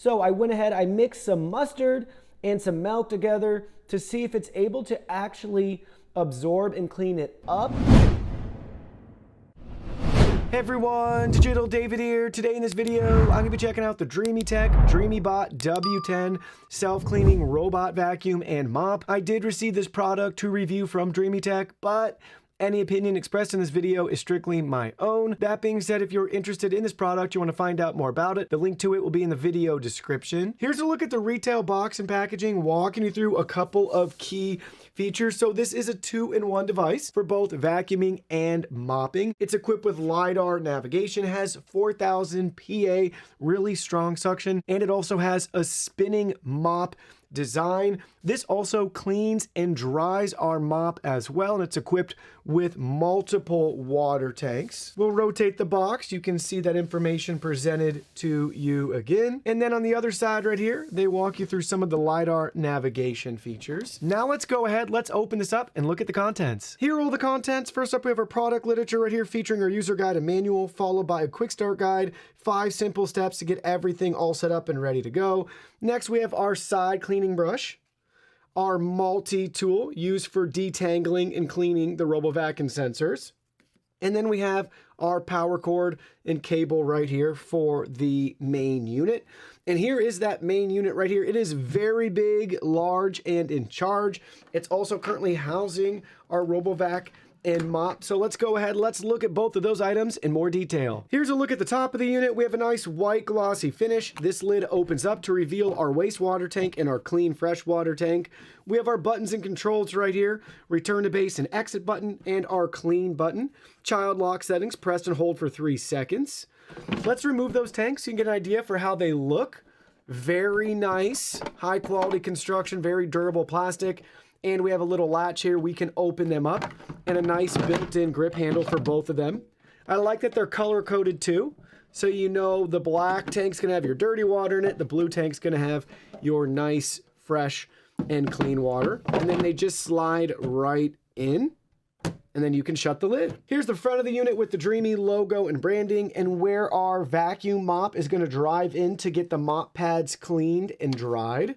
So I went ahead, I mixed some mustard and some milk together to see if it's able to actually absorb and clean it up. Hey everyone, Digital David here. Today in this video, I'm going to be checking out the Dreametech W10 self-cleaning robot vacuum and mop. I did receive this product to review from Dreametech, but any opinion expressed in this video is strictly my own. That being said, if you're interested in this product, you want to find out more about it, the link to it will be in the video description. Here's a look at the retail box and packaging, walking you through a couple of key features. So this is a 2-in-1 device for both vacuuming and mopping. It's equipped with Lidar navigation, has 4000 PA, really strong suction, and it also has a spinning mop design. This also cleans and dries our mop as well, and it's equipped with multiple water tanks. We'll rotate the box. You can see that information presented to you again. And then on the other side right here, they walk you through some of the Lidar navigation features. Now let's go ahead, let's open this up and look at the contents. Here are all the contents. First up, we have our product literature right here featuring our user guide and manual, followed by a quick start guide, 5 simple steps to get everything all set up and ready to go. Next, we have our side cleaning brush, our multi-tool used for detangling and cleaning the RoboVac and sensors. And then we have our power cord and cable right here for the main unit. And here is that main unit right here. It is very big, large, and in charge. It's also currently housing our RoboVac and mop. So let's go ahead, let's look at both of those items in more detail. Here's a look at the top of the unit. We have a nice white glossy finish. This lid opens up to reveal our wastewater tank and our clean freshwater tank. We have our buttons and controls right here, return to base and exit button, and our clean button. Child lock settings, press and hold for 3 seconds. Let's remove those tanks so you can get an idea for how they look. Very nice, high quality construction, very durable plastic. And we have a little latch here. We can open them up, and a nice built-in grip handle for both of them. I like that they're color-coded too. So you know the black tank's gonna have your dirty water in it. The blue tank's gonna have your nice, fresh, and clean water. And then they just slide right in, and then you can shut the lid. Here's the front of the unit with the Dreamy logo and branding, and where our vacuum mop is gonna drive in to get the mop pads cleaned and dried.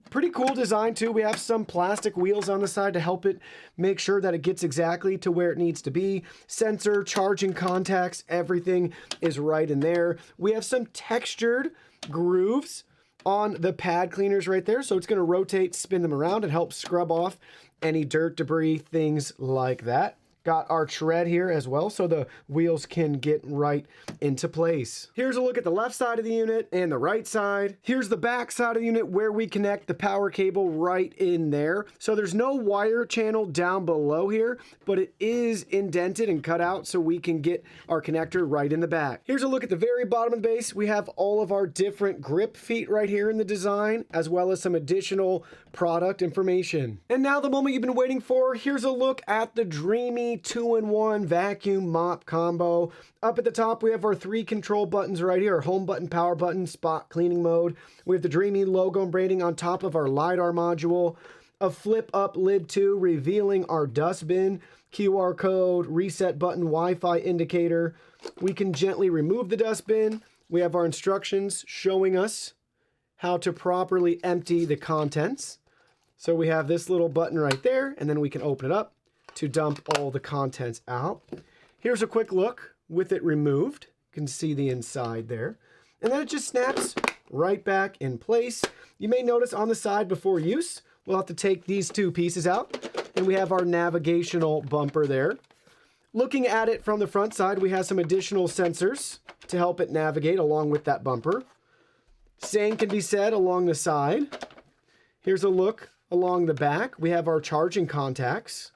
Pretty cool design too. We have some plastic wheels on the side to help it make sure that it gets exactly to where it needs to be. Sensor, charging contacts, everything is right in there. We have some textured grooves on the pad cleaners right there. So it's going to rotate, spin them around, and help scrub off any dirt, debris, things like that. Got our tread here as well, so the wheels can get right into place. Here's a look at the left side of the unit and the right side. Here's the back side of the unit where we connect the power cable right in there. So there's no wire channel down below here, but it is indented and cut out so we can get our connector right in the back. Here's a look at the very bottom of the base. We have all of our different grip feet right here in the design, as well as some additional product information. And now the moment you've been waiting for. Here's a look at the Dreamy 2-in-1 vacuum mop combo. Up at the top, we have our 3 control buttons right here, our home button, power button, spot cleaning mode. We have the Dreamy logo and branding on top of our Lidar module, a flip up lid too, revealing our dustbin, QR code, reset button, Wi-Fi indicator. We can gently remove the dustbin. We have our instructions showing us how to properly empty the contents. So we have this little button right there, and then we can open it up to dump all the contents out. Here's a quick look with it removed. You can see the inside there. And then it just snaps right back in place. You may notice on the side before use, we'll have to take these 2 pieces out, and we have our navigational bumper there. Looking at it from the front side, we have some additional sensors to help it navigate along with that bumper. Same can be said along the side. Here's a look along the back. We have our charging contacts.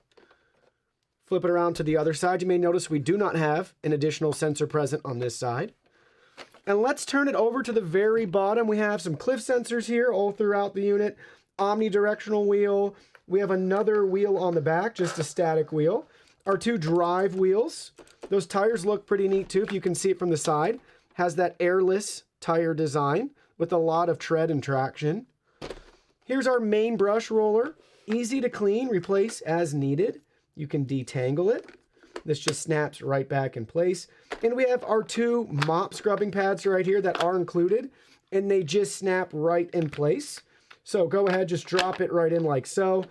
Flip it around to the other side. You may notice we do not have an additional sensor present on this side. And let's turn it over to the very bottom. We have some cliff sensors here all throughout the unit. Omnidirectional wheel. We have another wheel on the back, just a static wheel. Our 2 drive wheels. Those tires look pretty neat too, if you can see it from the side. Has that airless tire design with a lot of tread and traction. Here's our main brush roller. Easy to clean, replace as needed. You can detangle it. This just snaps right back in place. And we have our 2 mop scrubbing pads right here that are included and they just snap right in place. So go ahead, just drop it right in like so,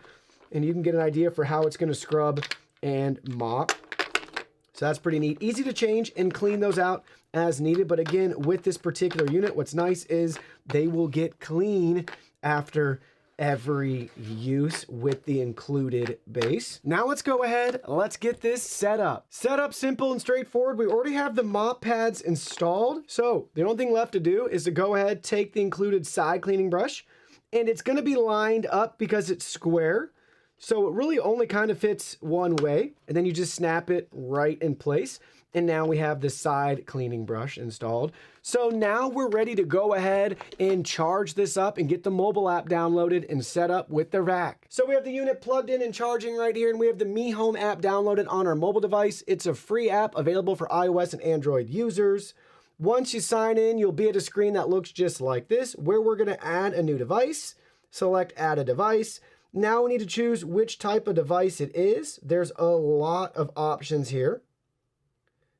and you can get an idea for how it's going to scrub and mop. So that's pretty neat. Easy to change and clean those out as needed. But again, with this particular unit, what's nice is they will get clean after every use with the included base. Now let's go ahead, let's get this set up. Setup simple and straightforward. We already have the mop pads installed. So the only thing left to do is to go ahead, take the included side cleaning brush, and it's gonna be lined up because it's square. So it really only kind of fits one way, and then you just snap it right in place. And now we have the side cleaning brush installed. So now we're ready to go ahead and charge this up and get the mobile app downloaded and set up with the vac. So we have the unit plugged in and charging right here, and we have the Mi Home app downloaded on our mobile device. It's a free app available for iOS and Android users. Once you sign in, you'll be at a screen that looks just like this, where we're gonna add a new device. Select add a device. Now we need to choose which type of device it is. There's a lot of options here.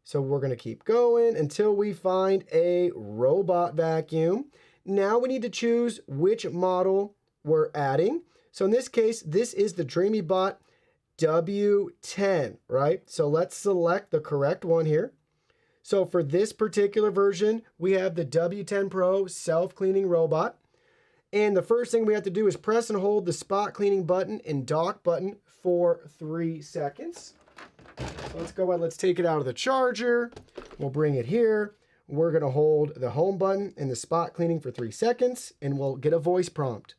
So we're going to keep going until we find a robot vacuum. Now we need to choose which model we're adding. So in this case, this is the Dreametech W10, right? So let's select the correct one here. So for this particular version, we have the W10 Pro self-cleaning robot. And the first thing we have to do is press and hold the spot cleaning button and dock button for 3 seconds. So let's go ahead, let's take it out of the charger. We'll bring it here. We're gonna hold the home button and the spot cleaning for 3 seconds, and we'll get a voice prompt.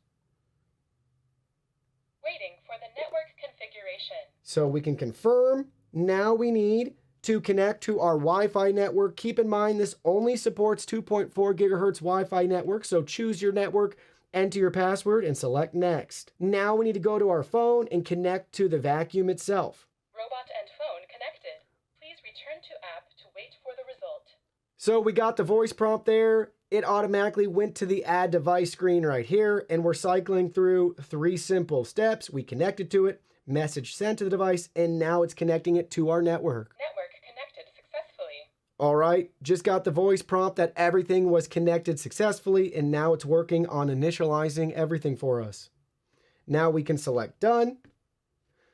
Waiting for the network configuration. So we can confirm. Now we need to connect to our Wi-Fi network. Keep in mind, this only supports 2.4 gigahertz Wi-Fi network, so choose your network, enter your password, and select next. Now we need to go to our phone and connect to the vacuum itself. Robot and phone connected. Please return to app to wait for the result. So we got the voice prompt there. It automatically went to the add device screen right here, and we're cycling through 3 simple steps. We connected to it, message sent to the device, and now it's connecting it to our network. Network connected successfully. All right, just got the voice prompt that everything was connected successfully, and now it's working on initializing everything for us. Now we can select done.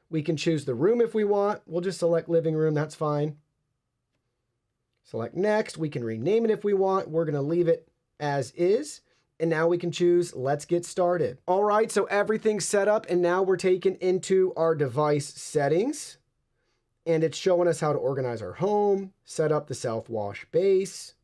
We can choose the room if we want. We'll just select living room, that's fine. Select next. We can rename it if we want. We're gonna leave it as is. And now we can choose let's get started. All right, so everything's set up, and now we're taken into our device settings. And it's showing us how to organize our home, set up the self-wash base,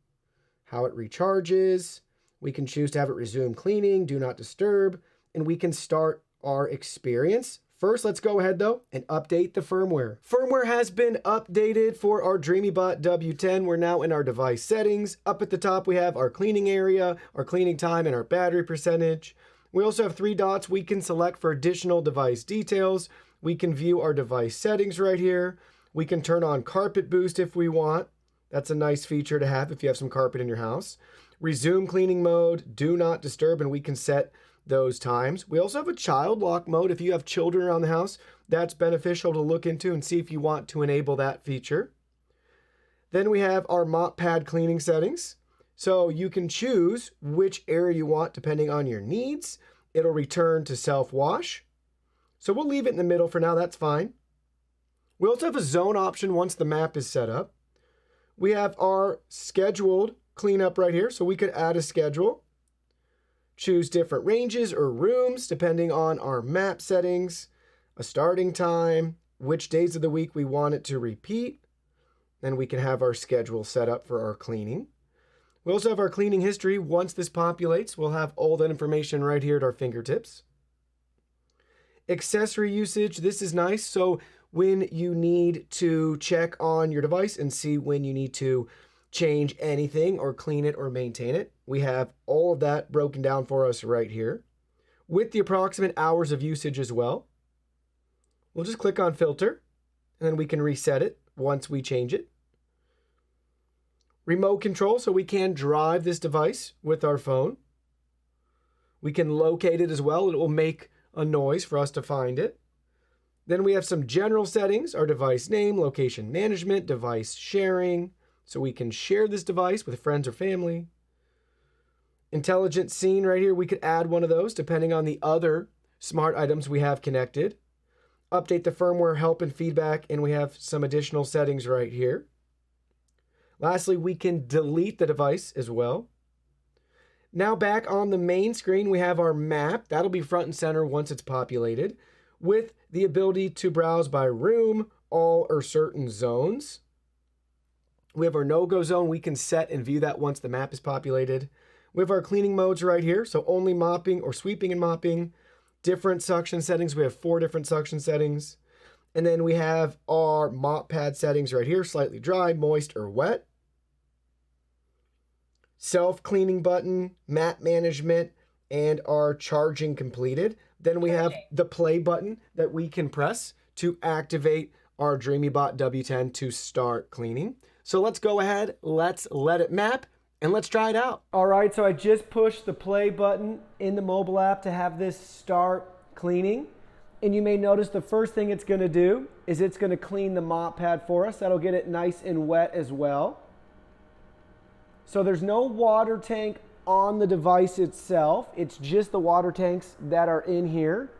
how it recharges. We can choose to have it resume cleaning, do not disturb, and we can start our experience. First, let's go ahead though and update the firmware. Firmware has been updated for our Dreametech W10. We're now in our device settings. Up at the top, we have our cleaning area, our cleaning time, and our battery percentage. We also have 3 dots we can select for additional device details. We can view our device settings right here. We can turn on carpet boost if we want. That's a nice feature to have if you have some carpet in your house. Resume cleaning mode, do not disturb, and we can set those times. We also have a child lock mode. If you have children around the house, that's beneficial to look into and see if you want to enable that feature. Then we have our mop pad cleaning settings. So you can choose which area you want depending on your needs. It'll return to self-wash. So we'll leave it in the middle for now, that's fine. We also have a zone option once the map is set up. We have our scheduled cleanup right here, so we could add a schedule. Choose different ranges or rooms depending on our map settings, a starting time, which days of the week we want it to repeat. Then we can have our schedule set up for our cleaning. We also have our cleaning history. Once this populates, we'll have all that information right here at our fingertips. Accessory usage, this is nice. So when you need to check on your device and see when you need to change anything or clean it or maintain it, we have all of that broken down for us right here with the approximate hours of usage as well. We'll just click on filter and then we can reset it once we change it. Remote control, so we can drive this device with our phone. We can locate it as well. It will make a noise for us to find it. Then we have some general settings, our device name, location management, device sharing, so we can share this device with friends or family. Intelligent scene right here, we could add one of those depending on the other smart items we have connected. Update the firmware, help and feedback, and we have some additional settings right here. Lastly, we can delete the device as well. Now back on the main screen, we have our map. That'll be front and center once it's populated, with the ability to browse by room, all, or certain zones. We have our no-go zone. We can set and view that once the map is populated. We have our cleaning modes right here, so only mopping or sweeping and mopping. Different suction settings. We have 4 different suction settings. And then we have our mop pad settings right here, slightly dry, moist, or wet. Self-cleaning button, mat management, and our charging completed. Then we have the play button that we can press to activate our Dreametech W10 to start cleaning. So let's go ahead, let's let it map, and let's try it out. All right, so I just pushed the play button in the mobile app to have this start cleaning. And you may notice the first thing it's gonna do is it's gonna clean the mop pad for us. That'll get it nice and wet as well. So there's no water tank on the device itself. It's just the water tanks that are in here.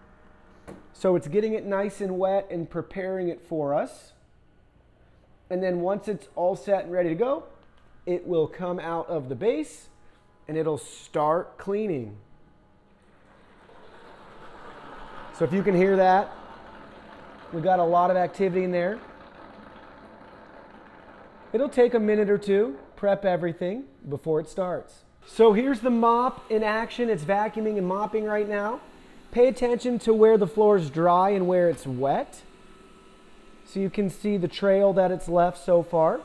So it's getting it nice and wet and preparing it for us. And then once it's all set and ready to go, it will come out of the base and it'll start cleaning. So if you can hear that, we got a lot of activity in there. It'll take a minute or two, prep everything before it starts. So here's the mop in action. It's vacuuming and mopping right now. Pay attention to where the floor is dry and where it's wet, so you can see the trail that it's left so far.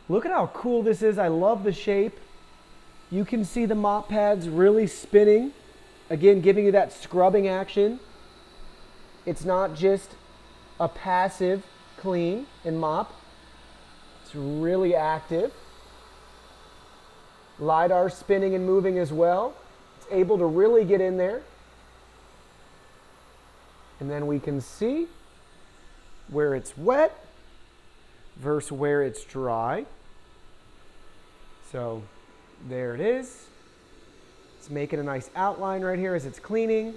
Look at how cool this is. I love the shape. You can see the mop pads really spinning. Again, giving you that scrubbing action. It's not just a passive clean and mop. It's really active. Lidar spinning and moving as well. It's able to really get in there. And then we can see where it's wet versus where it's dry. So there it is. It's making a nice outline right here as it's cleaning.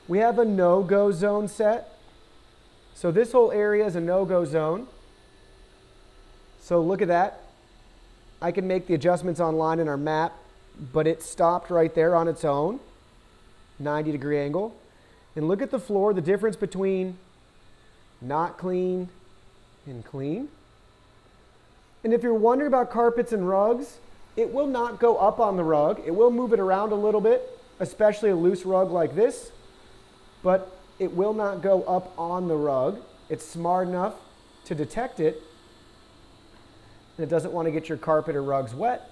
We have a no-go zone set. So this whole area is a no-go zone. So look at that. I can make the adjustments online in our map, but it stopped right there on its own, 90-degree angle. And look at the floor, the difference between not clean and clean. And if you're wondering about carpets and rugs, it will not go up on the rug. It will move it around a little bit, especially a loose rug like this, but it will not go up on the rug. It's smart enough to detect it, and it doesn't want to get your carpet or rugs wet.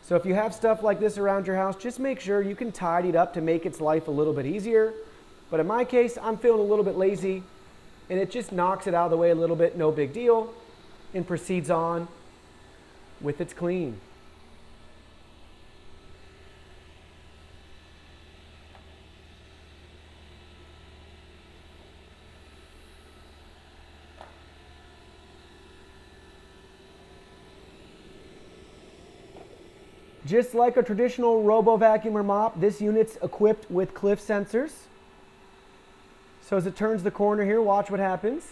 So if you have stuff like this around your house, just make sure you can tidy it up to make its life a little bit easier. But in my case, I'm feeling a little bit lazy, and it just knocks it out of the way a little bit, no big deal, and proceeds on with its clean. Just like a traditional robo vacuum or mop, this unit's equipped with cliff sensors. So as it turns the corner here, watch what happens.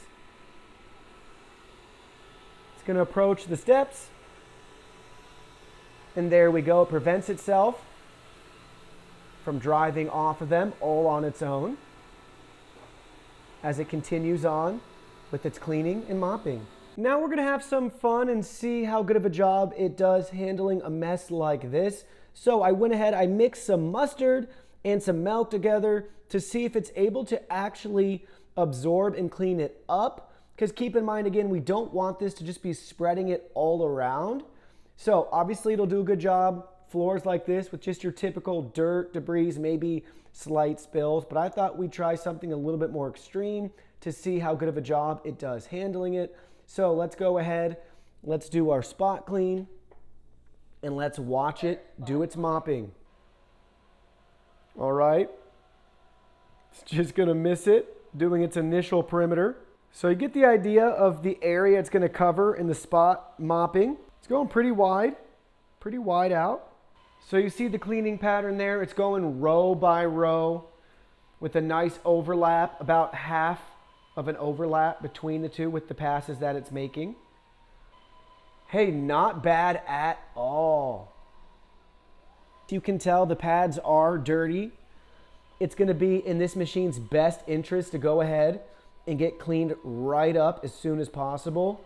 It's going to approach the steps. And there we go. It prevents itself from driving off of them all on its own as it continues on with its cleaning and mopping. Now we're going to have some fun and see how good of a job it does handling a mess like this. So I went ahead, I mixed some mustard and some milk together to see if it's able to actually absorb and clean it up. Because keep in mind, again, we don't want this to just be spreading it all around. So obviously it'll do a good job. Floors like this with just your typical dirt, debris, maybe slight spills. But I thought we'd try something a little bit more extreme to see how good of a job it does handling it. So let's go ahead, let's do our spot clean, and let's watch it do its mopping. All right, it's just gonna miss it, doing its initial perimeter. So you get the idea of the area it's gonna cover in the spot mopping. It's going pretty wide, pretty wide out. So you see the cleaning pattern there. It's going row by row with a nice overlap, about half of an overlap between the two with the passes that it's making. Hey, not bad at all. You can tell the pads are dirty. It's going to be in this machine's best interest to go ahead and get cleaned right up as soon as possible.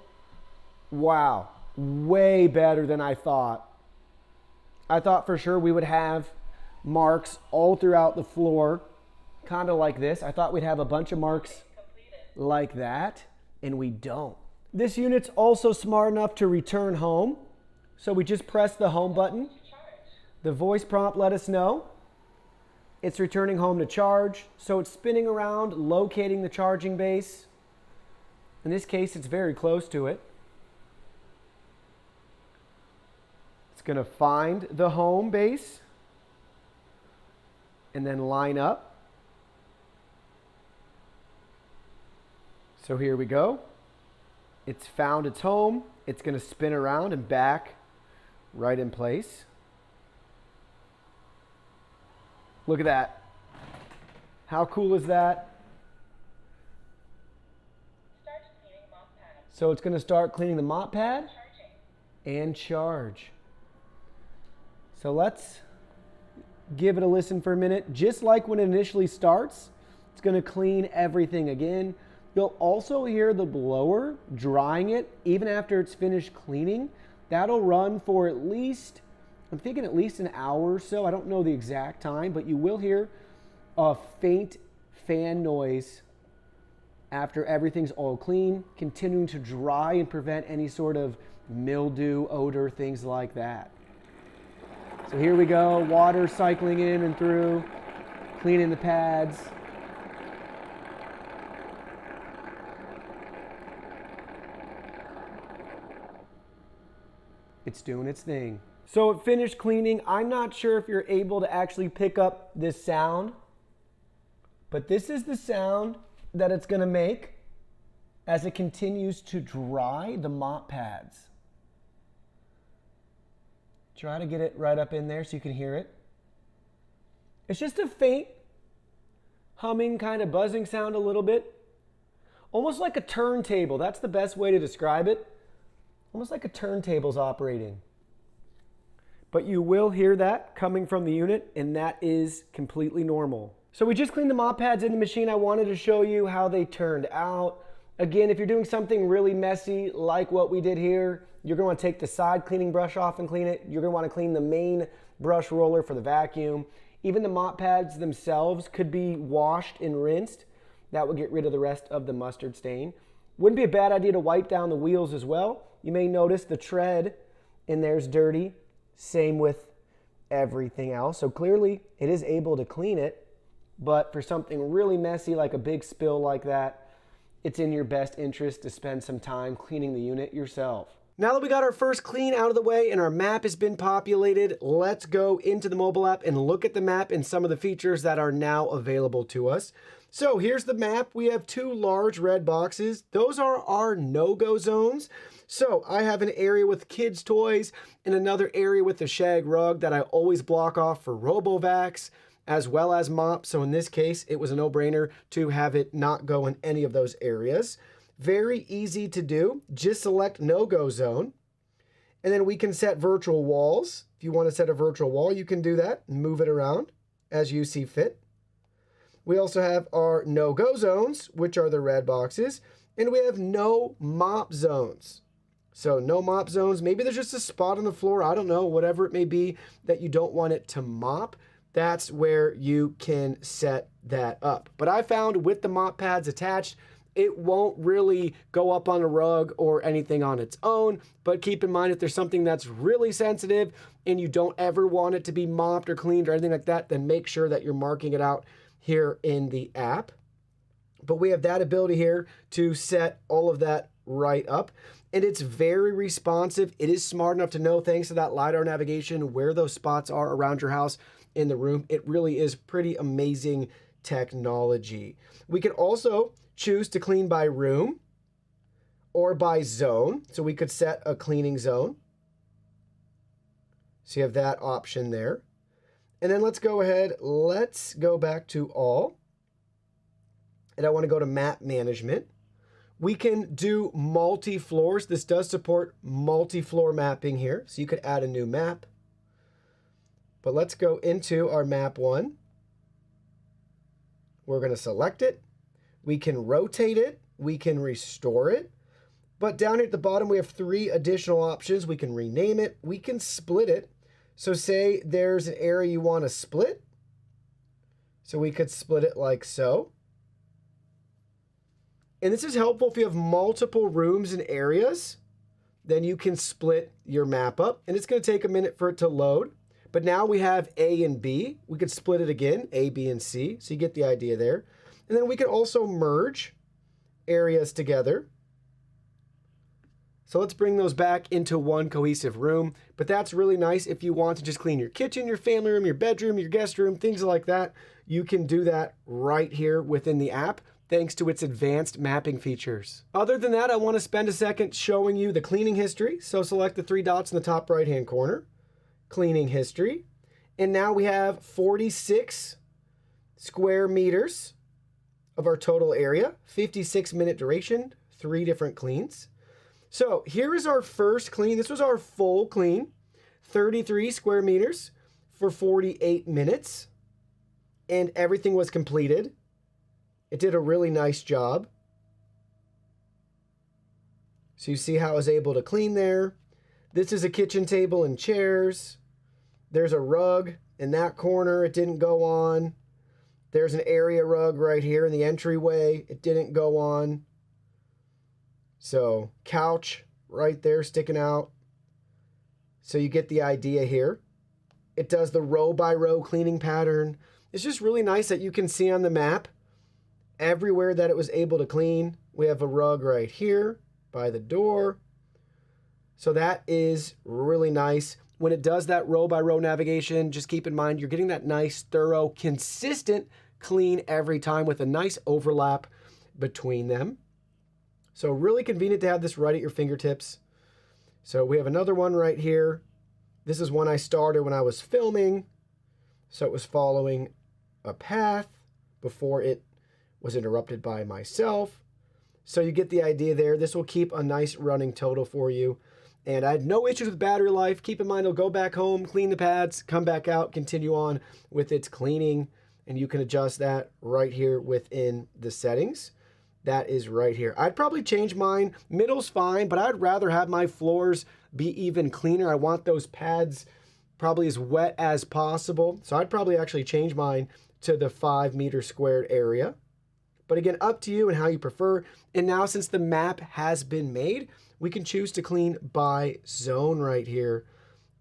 Wow, way better than I thought. I thought for sure we would have marks all throughout the floor, kind of like this. I thought we'd have a bunch of marks like that, and we don't. This unit's also smart enough to return home. So we just press the home button. The voice prompt let us know it's returning home to charge. So it's spinning around, locating the charging base. In this case, it's very close to it. It's going to find the home base and then line up. So here we go. It's found its home. It's going to spin around and back right in place. Look at that. How cool is that? Start cleaning mop pad. So it's going to start cleaning the mop pad Charging. and charge. So let's give it a listen for a minute. Just like when it initially starts, it's going to clean everything again. You'll also hear the blower drying it even after it's finished cleaning. That'll run for at least, I'm thinking at least an hour or so. I don't know the exact time, but you will hear a faint fan noise after everything's all clean, continuing to dry and prevent any sort of mildew, odor, things like that. So here we go, water cycling in and through, cleaning the pads. It's doing its thing. So it finished cleaning. I'm not sure if you're able to actually pick up this sound, but this is the sound that it's going to make as it continues to dry the mop pads. Try to get it right up in there so you can hear it. It's just a faint humming, kind of buzzing sound a little bit. Almost like a turntable. That's the best way to describe it. Almost like a turntable's operating. But you will hear that coming from the unit, and that is completely normal. So we just cleaned the mop pads in the machine. I wanted to show you how they turned out. Again, if you're doing something really messy like what we did here, you're going to want to take the side cleaning brush off and clean it. You're going to want to clean the main brush roller for the vacuum. Even the mop pads themselves could be washed and rinsed. That would get rid of the rest of the mustard stain. Wouldn't be a bad idea to wipe down the wheels as well. You may notice the tread in there's dirty. Same with everything else. So clearly it is able to clean it, but for something really messy like a big spill like that, it's in your best interest to spend some time cleaning the unit yourself. Now that we got our first clean out of the way and our map has been populated, let's go into the mobile app and look at the map and some of the features that are now available to us. So here's the map. We have two large red boxes. Those are our no-go zones. So I have an area with kids' toys and another area with the shag rug that I always block off for RoboVacs as well as mop. So in this case, it was a no-brainer to have it not go in any of those areas. Very easy to do. Just select no-go zone. And then we can set virtual walls. If you want to set a virtual wall, you can do that and move it around as you see fit. We also have our no-go zones, which are the red boxes, and we have no mop zones. So no mop zones, maybe there's just a spot on the floor, I don't know, whatever it may be that you don't want it to mop, that's where you can set that up. But I found with the mop pads attached, it won't really go up on a rug or anything on its own, but keep in mind if there's something that's really sensitive and you don't ever want it to be mopped or cleaned or anything like that, then make sure that you're marking it out here in the app. But we have that ability here to set all of that right up. And it's very responsive. It is smart enough to know, thanks to that Lidar navigation, where those spots are around your house in the room. It really is pretty amazing technology. We can also choose to clean by room or by zone. So we could set a cleaning zone. So you have that option there. And then let's go ahead, let's go back to all. And I want to go to map management. We can do multi-floors. This does support multi-floor mapping here. So you could add a new map. But let's go into our map 1. We're going to select it. We can rotate it. We can restore it. But down here at the bottom, we have 3 additional options. We can rename it. We can split it. So say there's an area you want to split. So we could split it like so. And this is helpful if you have multiple rooms and areas. Then you can split your map up. And it's going to take a minute for it to load. But now we have A and B. We could split it again, A, B, and C. So you get the idea there. And then we can also merge areas together. So let's bring those back into one cohesive room. But that's really nice if you want to just clean your kitchen, your family room, your bedroom, your guest room, things like that. You can do that right here within the app, thanks to its advanced mapping features. Other than that, I want to spend a second showing you the cleaning history. So select the 3 dots in the top right-hand corner, cleaning history. And now we have 46 square meters of our total area, 56-minute duration, 3 different cleans. So here is our first clean. This was our full clean, 33 square meters for 48 minutes. And everything was completed. It did a really nice job. So you see how I was able to clean there. This is a kitchen table and chairs. There's a rug in that corner. It didn't go on. There's an area rug right here in the entryway. It didn't go on. So couch right there sticking out. So you get the idea here. It does the row by row cleaning pattern. It's just really nice that you can see on the map everywhere that it was able to clean. We have a rug right here by the door. So that is really nice. When it does that row by row navigation, just keep in mind you're getting that nice, thorough, consistent clean every time with a nice overlap between them. So really convenient to have this right at your fingertips. So we have another one right here. This is one I started when I was filming. So it was following a path before it was interrupted by myself. So you get the idea there. This will keep a nice running total for you. And I had no issues with battery life. Keep in mind, it'll go back home, clean the pads, come back out, continue on with its cleaning. And you can adjust that right here within the settings. That is right here. I'd probably change mine. Middle's fine, but I'd rather have my floors be even cleaner. I want those pads probably as wet as possible. So I'd probably actually change mine to the 5 meter squared area. But again, up to you and how you prefer. And now since the map has been made, we can choose to clean by zone right here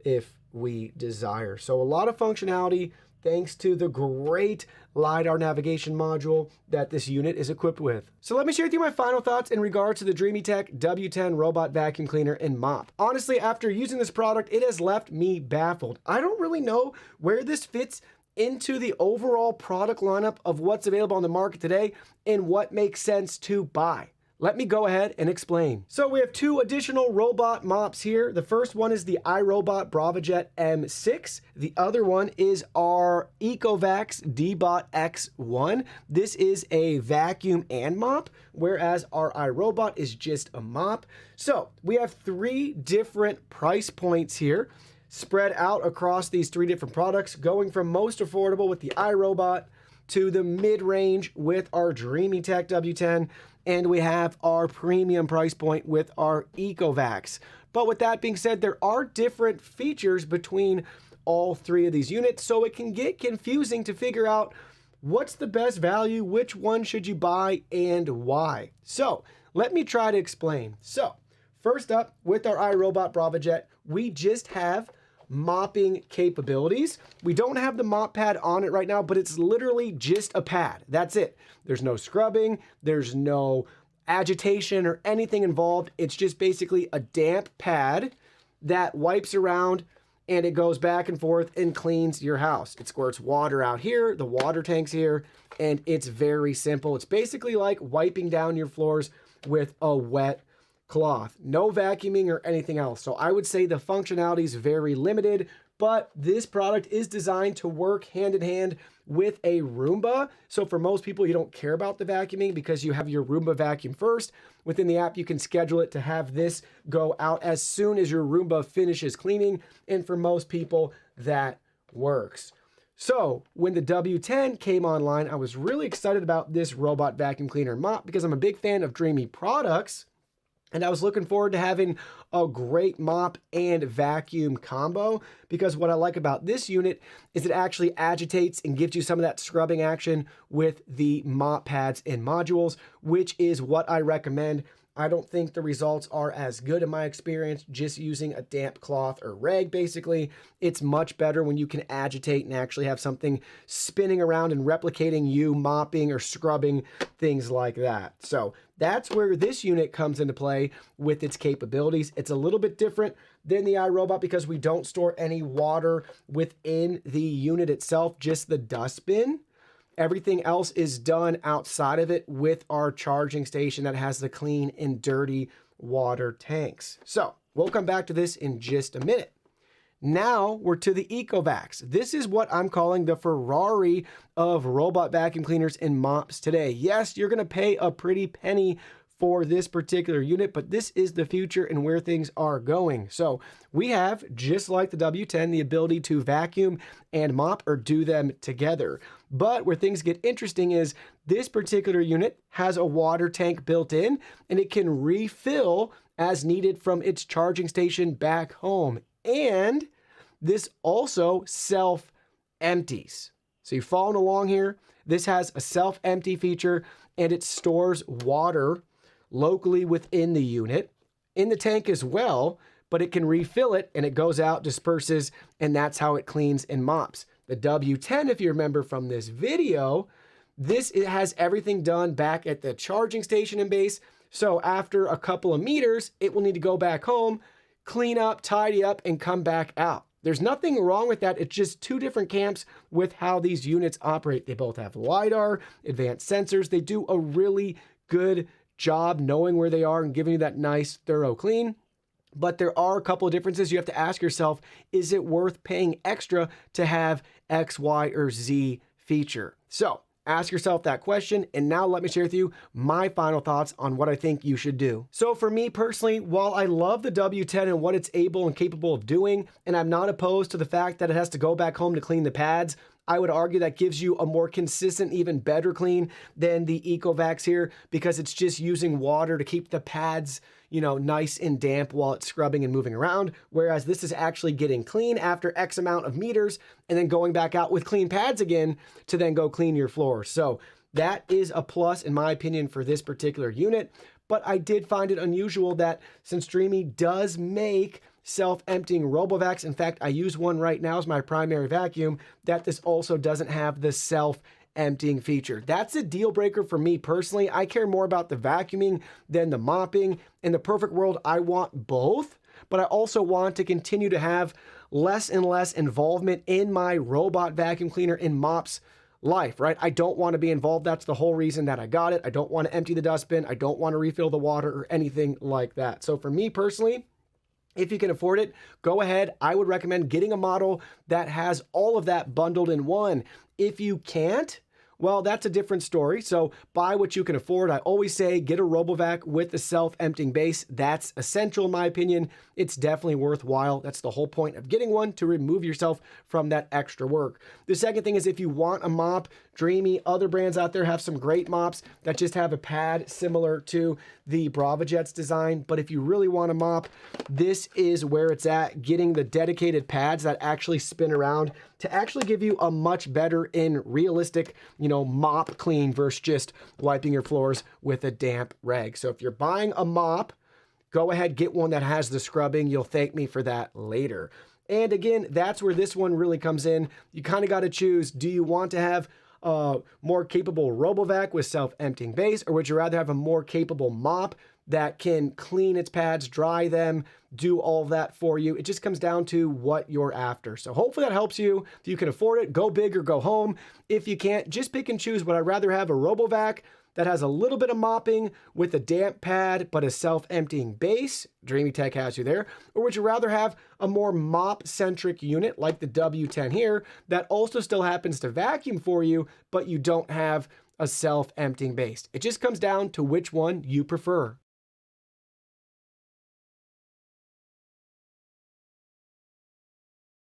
if we desire. So a lot of functionality thanks to the great Lidar navigation module that this unit is equipped with. So let me share with you my final thoughts in regards to the Dreametech W10 robot vacuum cleaner and mop. Honestly, after using this product, it has left me baffled. I don't really know where this fits into the overall product lineup of what's available on the market today and what makes sense to buy. Let me go ahead and explain. So we have 2 additional robot mops here. The first one is the iRobot BravoJet M6. The other one is our Ecovacs Dbot X1. This is a vacuum and mop, whereas our iRobot is just a mop. So we have 3 different price points here spread out across these 3 different products, going from most affordable with the iRobot to the mid-range with our Dreametech W10, and we have our premium price point with our Ecovacs. But with that being said, there are different features between all 3 of these units, so it can get confusing to figure out what's the best value, which one should you buy, and why. So let me try to explain. So first up, with our iRobot BravoJet, we just have mopping capabilities. We don't have the mop pad on it right now, but it's literally just a pad. That's it. There's no scrubbing, there's no agitation or anything involved. It's just basically a damp pad that wipes around and it goes back and forth and cleans your house. It squirts water out here, the water tank's here, and it's very simple. It's basically like wiping down your floors with a wet cloth. No vacuuming or anything else. So I would say the functionality is very limited, but this product is designed to work hand in hand with a Roomba. So for most people, you don't care about the vacuuming because you have your Roomba vacuum first. Within the app, you can schedule it to have this go out as soon as your Roomba finishes cleaning. And for most people, that works. So when the W10 came online, I was really excited about this robot vacuum cleaner and mop because I'm a big fan of Dreamy products. And I was looking forward to having a great mop and vacuum combo because what I like about this unit is it actually agitates and gives you some of that scrubbing action with the mop pads and modules, which is what I recommend. I don't think the results are as good in my experience just using a damp cloth or rag. Basically, it's much better when you can agitate and actually have something spinning around and replicating you mopping or scrubbing, things like that. So that's where this unit comes into play with its capabilities. It's a little bit different than the iRobot because we don't store any water within the unit itself, just the dustbin. Everything else is done outside of it with our charging station that has the clean and dirty water tanks. So we'll come back to this in just a minute. Now we're to the EcoVacs. This is what I'm calling the Ferrari of robot vacuum cleaners and mops today. Yes, you're going to pay a pretty penny for this particular unit, but this is the future and where things are going. So we have, just like the W10, the ability to vacuum and mop or do them together. But where things get interesting is this particular unit has a water tank built in and it can refill as needed from its charging station back home. And this also self-empties. So you're following along here. This has a self-empty feature and it stores water locally within the unit, in the tank as well, but it can refill it and it goes out, disperses, and that's how it cleans and mops. The W10, if you remember from this video, it has everything done back at the charging station and base. So after a couple of meters, it will need to go back home, clean up, tidy up, and come back out. There's nothing wrong with that. It's just two different camps with how these units operate. They both have Lidar, advanced sensors. They do a really good job knowing where they are and giving you that nice, thorough clean. But there are a couple of differences. You have to ask yourself, is it worth paying extra to have X, Y, or Z feature? So ask yourself that question. And now let me share with you my final thoughts on what I think you should do. So for me personally, while I love the W10 and what it's able and capable of doing, and I'm not opposed to the fact that it has to go back home to clean the pads, I would argue that gives you a more consistent, even better clean than the EcoVacs here because it's just using water to keep the pads, nice and damp while it's scrubbing and moving around. Whereas this is actually getting clean after X amount of meters and then going back out with clean pads again to then go clean your floor. So that is a plus in my opinion for this particular unit. But I did find it unusual that since Dreamy does make self-emptying RoboVacs, in fact, I use one right now as my primary vacuum, that this also doesn't have the self-emptying feature. That's a deal breaker for me personally. I care more about the vacuuming than the mopping. In the perfect world, I want both, but I also want to continue to have less and less involvement in my robot vacuum cleaner and mops life, right? I don't want to be involved. That's the whole reason that I got it. I don't want to empty the dustbin. I don't want to refill the water or anything like that. So for me personally, if you can afford it, go ahead. I would recommend getting a model that has all of that bundled in one. If you can't, well, that's a different story. So buy what you can afford. I always say get a RoboVac with the self-emptying base. That's essential in my opinion. It's definitely worthwhile. That's the whole point of getting one, to remove yourself from that extra work. The second thing is if you want a mop, Dreamy, other brands out there have some great mops that just have a pad similar to the BravoJet's design. But if you really want a mop, this is where it's at, getting the dedicated pads that actually spin around to actually give you a much better and realistic, mop clean versus just wiping your floors with a damp rag. So if you're buying a mop, go ahead, get one that has the scrubbing. You'll thank me for that later. And again, that's where this one really comes in. You kind of got to choose, do you want to have a more capable RoboVac with self-emptying base, or would you rather have a more capable mop that can clean its pads, dry them, do all of that for you. It just comes down to what you're after. So hopefully that helps you. If you can afford it, go big or go home. If you can't, just pick and choose. Would I rather have a RoboVac that has a little bit of mopping with a damp pad but a self-emptying base? Dreametech has you there. Or would you rather have a more mop-centric unit like the W10 here that also still happens to vacuum for you, but you don't have a self-emptying base? It just comes down to which one you prefer.